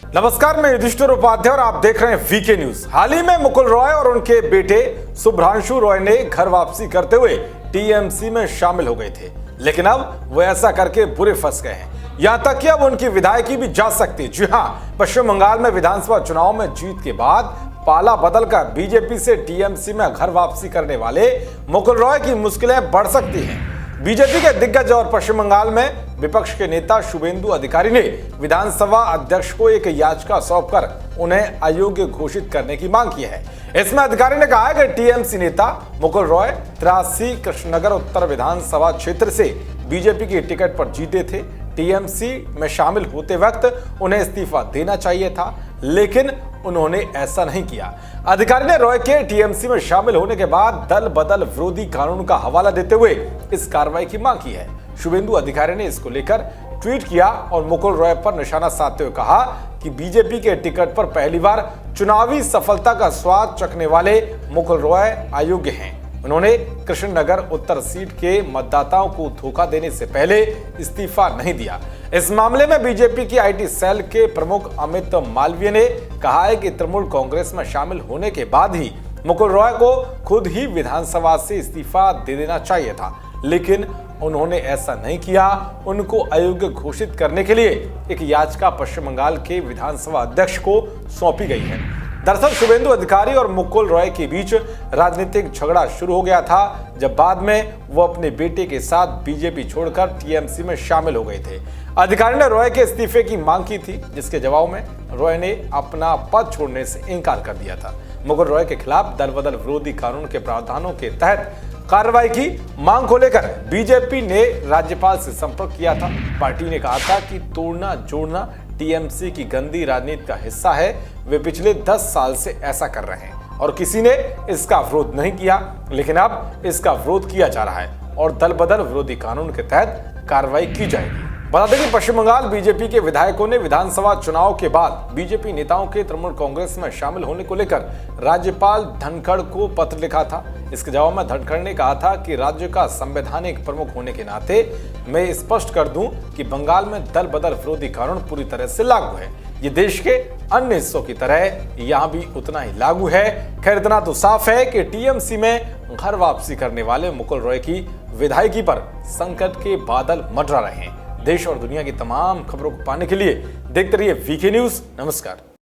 नमस्कार, मैं युधिष्ठिर उपाध्याय और आप देख रहे हैं वीके न्यूज। हाल ही में मुकुल रॉय और उनके बेटे शुभ्रांशु रॉय ने घर वापसी करते हुए टीएमसी में शामिल हो गए थे, लेकिन अब वो ऐसा करके बुरे फंस गए हैं। यहां तक कि अब उनकी विधायकी भी जा सकती है। जी हां, पश्चिम बंगाल में विधानसभा चुनाव में जीत के बाद पाला बदलकर बीजेपी से टीएमसी में घर वापसी करने वाले मुकुल रॉय की मुश्किलें बढ़ सकती हैं। बीजेपी के दिग्गज और पश्चिम बंगाल में विपक्ष के नेता शुभेंदु अधिकारी ने विधानसभा अध्यक्ष को एक याचिका सौंपकर उन्हें अयोग्य घोषित करने की मांग की है। इसमें अधिकारी ने कहा है कि टीएमसी नेता मुकुल रॉय 83 कृष्णनगर उत्तर विधानसभा क्षेत्र से बीजेपी की टिकट पर जीते थे। टीएमसी में शामिल होते वक्त उन्हें इस्तीफा देना चाहिए था, लेकिन उन्होंने ऐसा नहीं किया। अधिकारी ने रॉय के टीएमसी में शामिल होने के बाद दल बदल विरोधी कानून का हवाला देते हुए इस कार्रवाई की मांग की है। शुभेंदु अधिकारी ने इसको लेकर ट्वीट किया और मुकुल रॉय पर निशाना साधते हुए कहा कि बीजेपी के टिकट पर पहली बार चुनावी सफलता का स्वाद चखने वाले मुकुल रॉय अयोग्य हैं। उन्होंने कृष्णनगर उत्तर सीट के मतदाताओं को धोखा देने से पहले इस्तीफा नहीं दिया। इस मामले में बीजेपी की आईटी सेल के प्रमुख अमित मालवीय ने कहा है कि तृणमूल कांग्रेस में शामिल होने के बाद ही मुकुल रॉय को खुद ही विधानसभा से इस्तीफा दे देना चाहिए था, लेकिन उन्होंने ऐसा नहीं किया। उनको अयोग्य घोषित करने के लिए एक याचिका पश्चिम बंगाल के विधानसभा अध्यक्ष को सौंपी गई है। दरअसल शुभेंदु अधिकारी और मुकुल रॉय के बीच राजनीतिक झगड़ा शुरू हो गया था, जब बाद में वो अपने बेटे के साथ बीजेपी छोड़कर टीएमसी में शामिल हो गए थे। अधिकारी ने रॉय के इस्तीफे की मांग की थी, जिसके जवाब में रॉय ने अपना पद छोड़ने से इनकार कर दिया था। मुकुल रॉय के खिलाफ दल बदल विरोधी कानून के प्रावधानों के तहत कार्रवाई की मांग को लेकर बीजेपी ने राज्यपाल से संपर्क किया था। पार्टी ने कहा था कि तोड़ना जोड़ना टीएमसी की गंदी राजनीति का हिस्सा है। वे पिछले 10 साल से ऐसा कर रहे हैं और किसी ने इसका विरोध नहीं किया, लेकिन अब इसका विरोध किया जा रहा है और दल बदल विरोधी कानून के तहत कार्रवाई की जाएगी। बता दें कि पश्चिम बंगाल बीजेपी के विधायकों ने विधानसभा चुनाव के बाद बीजेपी नेताओं के तृणमूल कांग्रेस में शामिल होने को लेकर राज्यपाल धनखड़ को पत्र लिखा था। इसके जवाब में धनखड़ ने कहा था कि राज्य का संवैधानिक प्रमुख होने के नाते मैं स्पष्ट कर दूं कि बंगाल में दल बदल विरोधी कानून पूरी तरह से लागू है। ये देश के अन्य हिस्सों की तरह यहाँ भी उतना ही लागू है। खैर, इतना तो साफ है कि टीएमसी में घर वापसी करने वाले मुकुल रॉय की विधायकी पर संकट के बादल मंडरा रहे हैं। देश और दुनिया की तमाम खबरों को पाने के लिए देखते रहिए वीके न्यूज। नमस्कार।